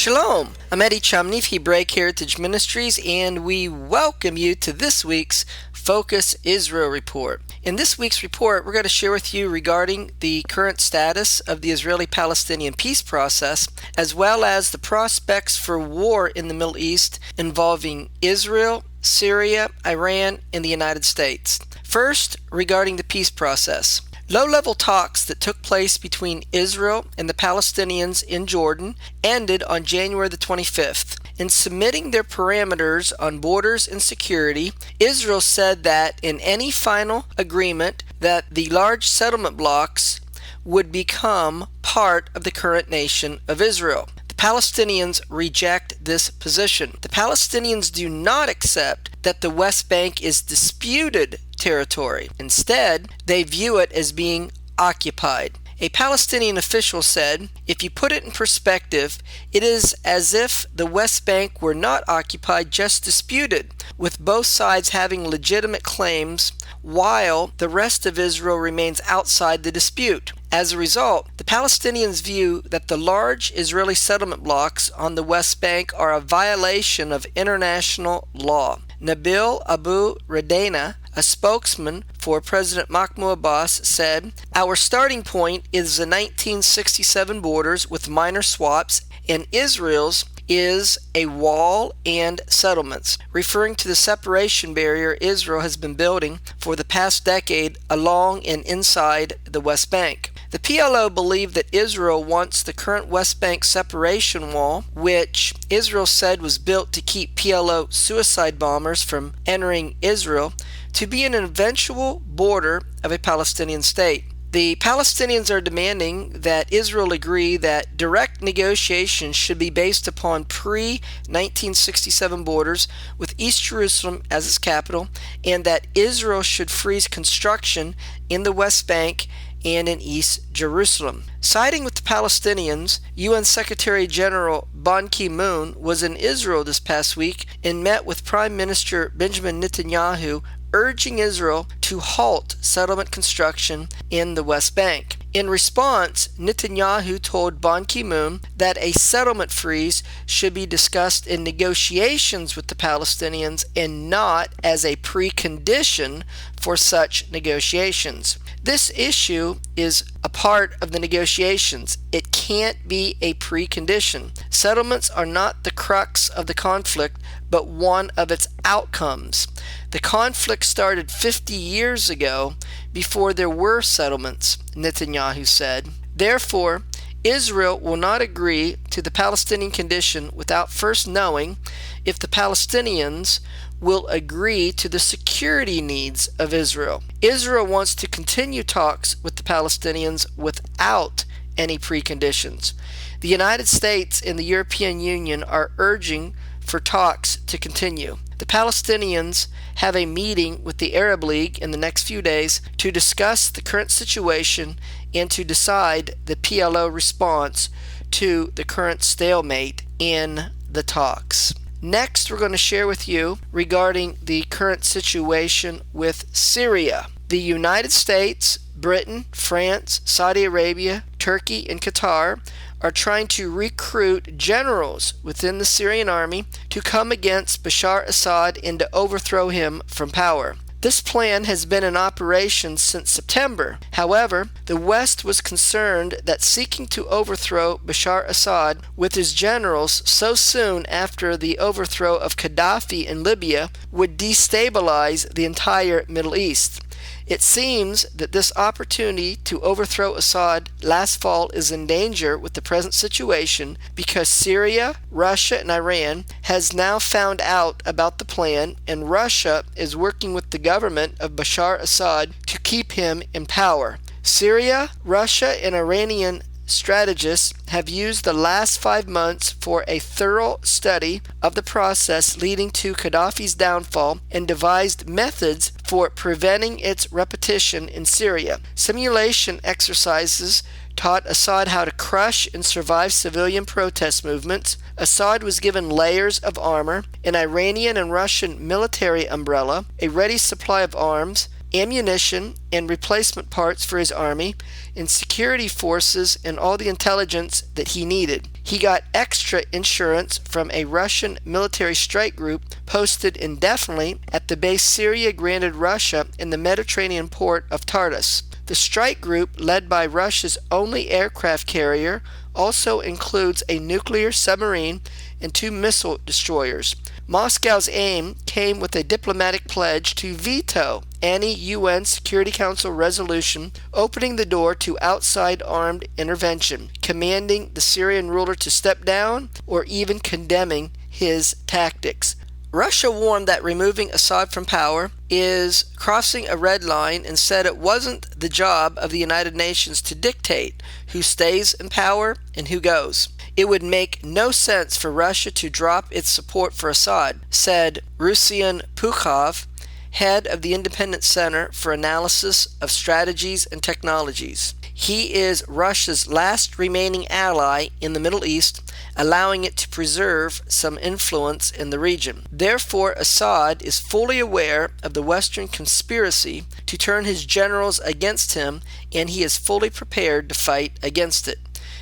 Shalom, I'm Eddie Chumney of Hebraic Heritage Ministries, and we welcome you to this week's Focus Israel Report. In this week's report, we're going to share with you regarding the current status of the Israeli-Palestinian peace process, as well as the prospects for war in the Middle East involving Israel, Syria, Iran, and the United States. First, regarding the peace process. Low-level talks that took place between Israel and the Palestinians in Jordan ended on January the 25th. In submitting their parameters on borders and security, Israel said that in any final agreement that the large settlement blocks would become part of the current nation of Israel. The Palestinians reject this position. The Palestinians do not accept that the West Bank is disputed territory. Instead, they view it as being occupied. A Palestinian official said, "If you put it in perspective, it is as if the West Bank were not occupied, just disputed, with both sides having legitimate claims, while the rest of Israel remains outside the dispute." As a result, the Palestinians view that the large Israeli settlement blocks on the West Bank are a violation of international law. Nabil Abu Radena, a spokesman for President Mahmoud Abbas, said, "Our starting point is the 1967 borders with minor swaps, and Israel's is a wall and settlements," referring to the separation barrier Israel has been building for the past decade along and inside the West Bank. The PLO believed that Israel wants the current West Bank separation wall, which Israel said was built to keep PLO suicide bombers from entering Israel, to be an eventual border of a Palestinian state. The Palestinians are demanding that Israel agree that direct negotiations should be based upon pre-1967 borders with East Jerusalem as its capital, and that Israel should freeze construction in the West Bank and in East Jerusalem. Siding with the Palestinians, UN Secretary General Ban Ki-moon was in Israel this past week and met with Prime Minister Benjamin Netanyahu, urging Israel to halt settlement construction in the West Bank. In response, Netanyahu told Ban Ki-moon that a settlement freeze should be discussed in negotiations with the Palestinians and not as a precondition for such negotiations. This issue is a part of the negotiations. It can't be a precondition. Settlements are not the crux of the conflict, but one of its outcomes. The conflict started 50 years ago before there were settlements, Netanyahu said. Therefore, Israel will not agree to the Palestinian condition without first knowing if the Palestinians will agree to the security needs of Israel. Israel wants to continue talks with the Palestinians without any preconditions. The United States and the European Union are urging for talks to continue. The Palestinians have a meeting with the Arab League in the next few days to discuss the current situation and to decide the PLO response to the current stalemate in the talks. Next, we're going to share with you regarding the current situation with Syria. The United States, Britain, France, Saudi Arabia, Turkey, and Qatar are trying to recruit generals within the Syrian army to come against Bashar Assad and to overthrow him from power. This plan has been in operation since September. However, the West was concerned that seeking to overthrow Bashar Assad with his generals so soon after the overthrow of Gaddafi in Libya would destabilize the entire Middle East. It seems that this opportunity to overthrow Assad last fall is in danger with the present situation because Syria, Russia, and Iran has now found out about the plan, and Russia is working with the government of Bashar Assad to keep him in power. Syria, Russia, and Iranian strategists have used the last 5 months for a thorough study of the process leading to Gaddafi's downfall and devised methods for preventing its repetition in Syria. Simulation exercises taught Assad how to crush and survive civilian protest movements. Assad was given layers of armor, an Iranian and Russian military umbrella, a ready supply of arms, ammunition and replacement parts for his army, and security forces and all the intelligence that he needed. He got extra insurance from a Russian military strike group posted indefinitely at the base Syria granted Russia in the Mediterranean port of Tartus. The strike group, led by Russia's only aircraft carrier, also includes a nuclear submarine and 2 missile destroyers. Moscow's aim came with a diplomatic pledge to veto any UN Security Council resolution opening the door to outside armed intervention, commanding the Syrian ruler to step down, or even condemning his tactics. Russia warned that removing Assad from power is crossing a red line and said it wasn't the job of the United Nations to dictate who stays in power and who goes. It would make no sense for Russia to drop its support for Assad, said Ruslan Pukhov, head of the Independent Center for Analysis of Strategies and Technologies. He is Russia's last remaining ally in the Middle East, allowing it to preserve some influence in the region. Therefore, Assad is fully aware of the Western conspiracy to turn his generals against him, and he is fully prepared to fight against it.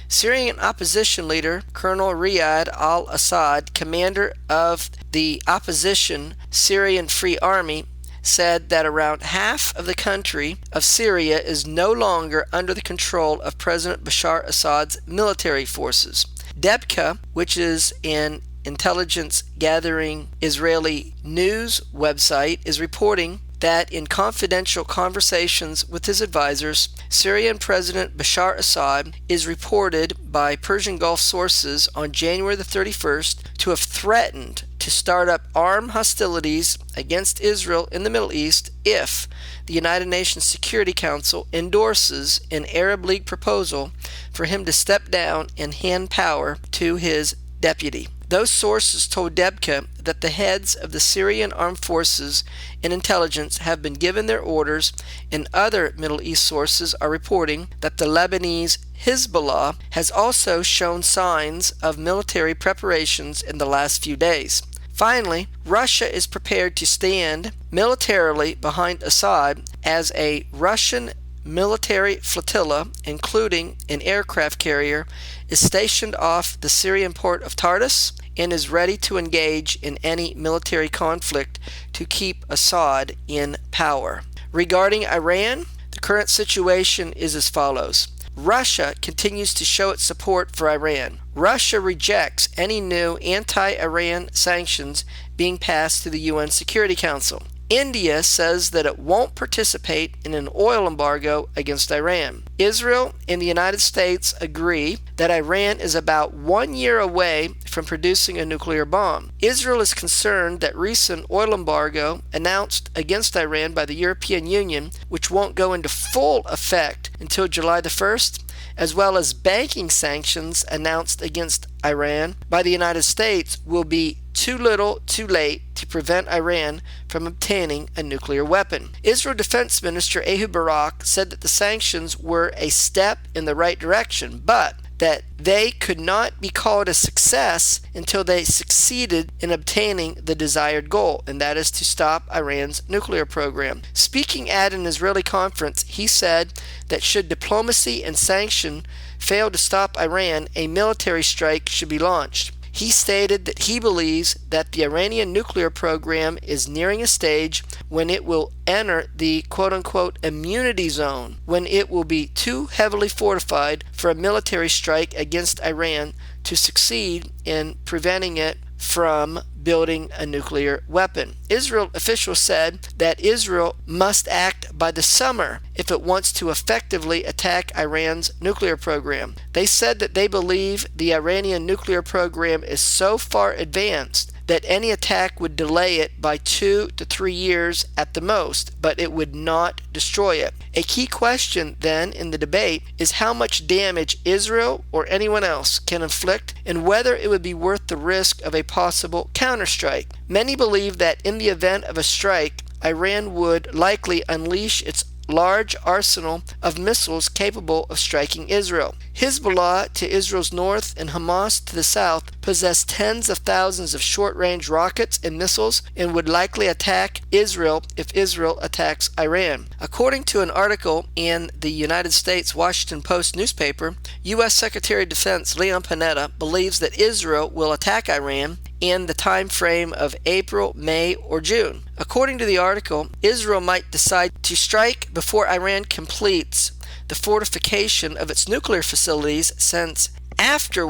Syrian opposition leader Colonel Riyad al-Assad, commander of the opposition Syrian Free Army, said that around half of the country of Syria is no longer under the control of President Bashar Assad's military forces. Debka, which is an intelligence gathering Israeli news website, is reporting that in confidential conversations with his advisors, Syrian President Bashar Assad is reported by Persian Gulf sources on January the 31st to have threatened to start up armed hostilities against Israel in the Middle East if the United Nations Security Council endorses an Arab League proposal for him to step down and hand power to his deputy. Those sources told Debka that the heads of the Syrian armed forces and intelligence have been given their orders, and other Middle East sources are reporting that the Lebanese Hezbollah has also shown signs of military preparations in the last few days. Finally, Russia is prepared to stand militarily behind Assad as a Russian military flotilla, including an aircraft carrier, is stationed off the Syrian port of Tartus and is ready to engage in any military conflict to keep Assad in power. Regarding Iran, the current situation is as follows. Russia continues to show its support for Iran. Russia rejects any new anti-Iran sanctions being passed to the UN Security Council. India says that it won't participate in an oil embargo against Iran. Israel and the United States agree that Iran is about 1 year away from producing a nuclear bomb. Israel is concerned that recent oil embargo announced against Iran by the European Union, which won't go into full effect until July the 1st, as well as banking sanctions announced against Iran by the United States, will be too little, too late to prevent Iran from obtaining a nuclear weapon. Israel Defense Minister Ehud Barak said that the sanctions were a step in the right direction, but that they could not be called a success until they succeeded in obtaining the desired goal, and that is to stop Iran's nuclear program. Speaking at an Israeli conference, he said that should diplomacy and sanction fail to stop Iran, a military strike should be launched. He stated that he believes that the Iranian nuclear program is nearing a stage when it will enter the quote-unquote immunity zone, when it will be too heavily fortified for a military strike against Iran to succeed in preventing it from building a nuclear weapon. Israel officials said that Israel must act by the summer if it wants to effectively attack Iran's nuclear program. They said that they believe the Iranian nuclear program is so far advanced that any attack would delay it by 2 to 3 years at the most, but it would not destroy it. A key question then in the debate is how much damage Israel or anyone else can inflict and whether it would be worth the risk of a possible counterstrike. Many believe that in the event of a strike, Iran would likely unleash its large arsenal of missiles capable of striking Israel. Hezbollah to Israel's north and Hamas to the south possess tens of thousands of short-range rockets and missiles and would likely attack Israel if Israel attacks Iran. According to an article in the United States Washington Post newspaper, U.S. Secretary of Defense Leon Panetta believes that Israel will attack Iran in the time frame of April, May, or June. According to the article, Israel might decide to strike before Iran completes the fortification of its nuclear facilities, since after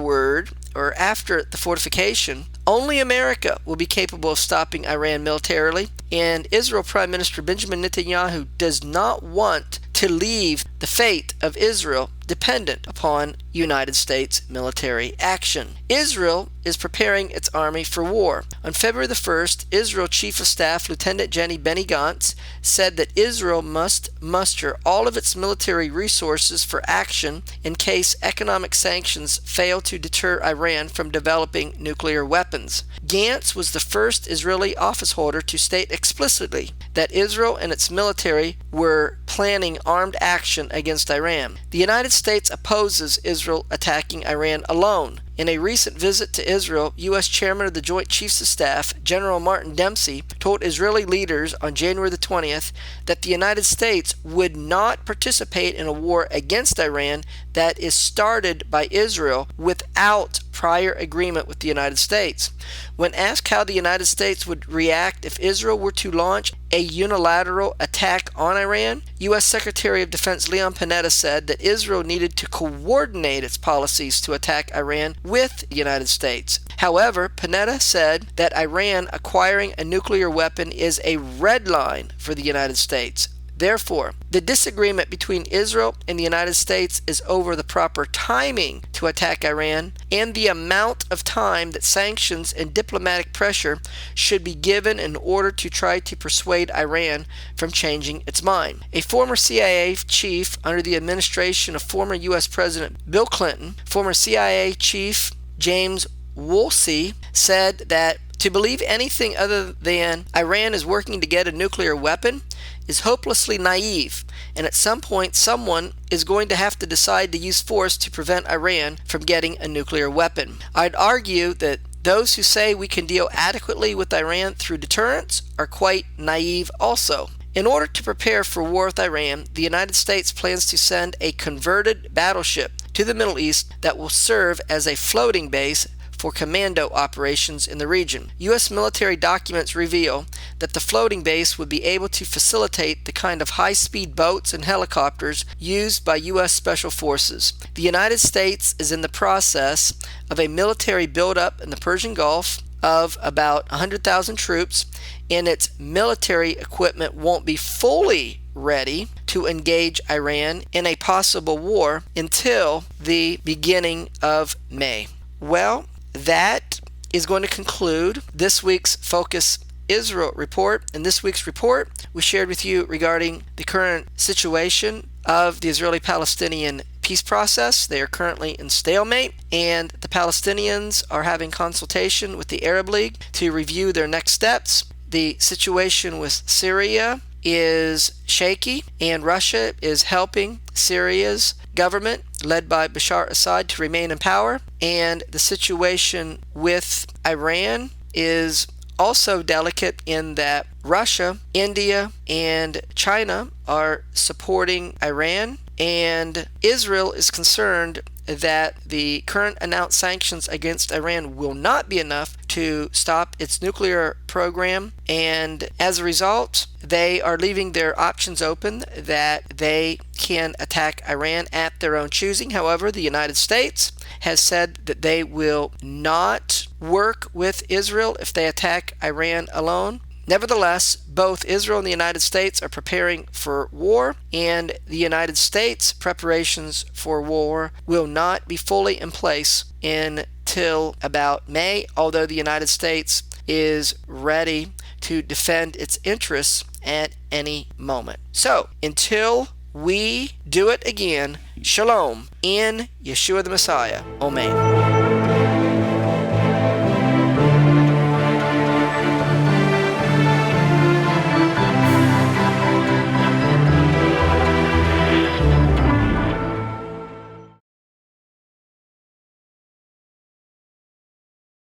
the fortification, only America will be capable of stopping Iran militarily, and Israel Prime Minister Benjamin Netanyahu does not want to leave the fate of Israel dependent upon United States military action. Israel is preparing its army for war. On February the 1st, Israel Chief of Staff Lieutenant General Benny Gantz said that Israel must muster all of its military resources for action in case economic sanctions fail to deter Iran from developing nuclear weapons. Gantz was the first Israeli officeholder to state explicitly that Israel and its military were planning armed action against Iran. The United States opposes Israel attacking Iran alone. In a recent visit to Israel, U.S. Chairman of the Joint Chiefs of Staff, General Martin Dempsey, told Israeli leaders on January the 20th that the United States would not participate in a war against Iran that is started by Israel without prior agreement with the United States. When asked how the United States would react if Israel were to launch a unilateral attack on Iran, U.S. Secretary of Defense Leon Panetta said that Israel needed to coordinate its policies to attack Iran with the United States. However, Panetta said that Iran acquiring a nuclear weapon is a red line for the United States. Therefore, the disagreement between Israel and the United States is over the proper timing to attack Iran and the amount of time that sanctions and diplomatic pressure should be given in order to try to persuade Iran from changing its mind. A former CIA chief under the administration of former U.S. President Bill Clinton, former CIA chief James Woolsey, said that to believe anything other than Iran is working to get a nuclear weapon is hopelessly naive, and at some point someone is going to have to decide to use force to prevent Iran from getting a nuclear weapon. I'd argue that those who say we can deal adequately with Iran through deterrence are quite naive also. In order to prepare for war with Iran, the United States plans to send a converted battleship to the Middle East that will serve as a floating base for commando operations in the region. U.S. military documents reveal that the floating base would be able to facilitate the kind of high-speed boats and helicopters used by U.S. Special Forces. The United States is in the process of a military buildup in the Persian Gulf of about 100,000 troops, and its military equipment won't be fully ready to engage Iran in a possible war until the beginning of May. Well, that is going to conclude this week's Focus Israel report. In this week's report, we shared with you regarding the current situation of the Israeli-Palestinian peace process. They are currently in stalemate, and the Palestinians are having consultation with the Arab League to review their next steps. The situation with Syria is shaky, and Russia is helping Syria's government, led by Bashar Assad, to remain in power. And the situation with Iran is also delicate in that Russia, India, and China are supporting Iran, and Israel is concerned that the current announced sanctions against Iran will not be enough to stop its nuclear program, and as a result, they are leaving their options open that they can attack Iran at their own choosing. However, the United States has said that they will not work with Israel if they attack Iran alone. Nevertheless, both Israel and the United States are preparing for war, and the United States' preparations for war will not be fully in place until about May, although the United States is ready to defend its interests at any moment. So, until we do it again, Shalom in Yeshua the Messiah. Amen.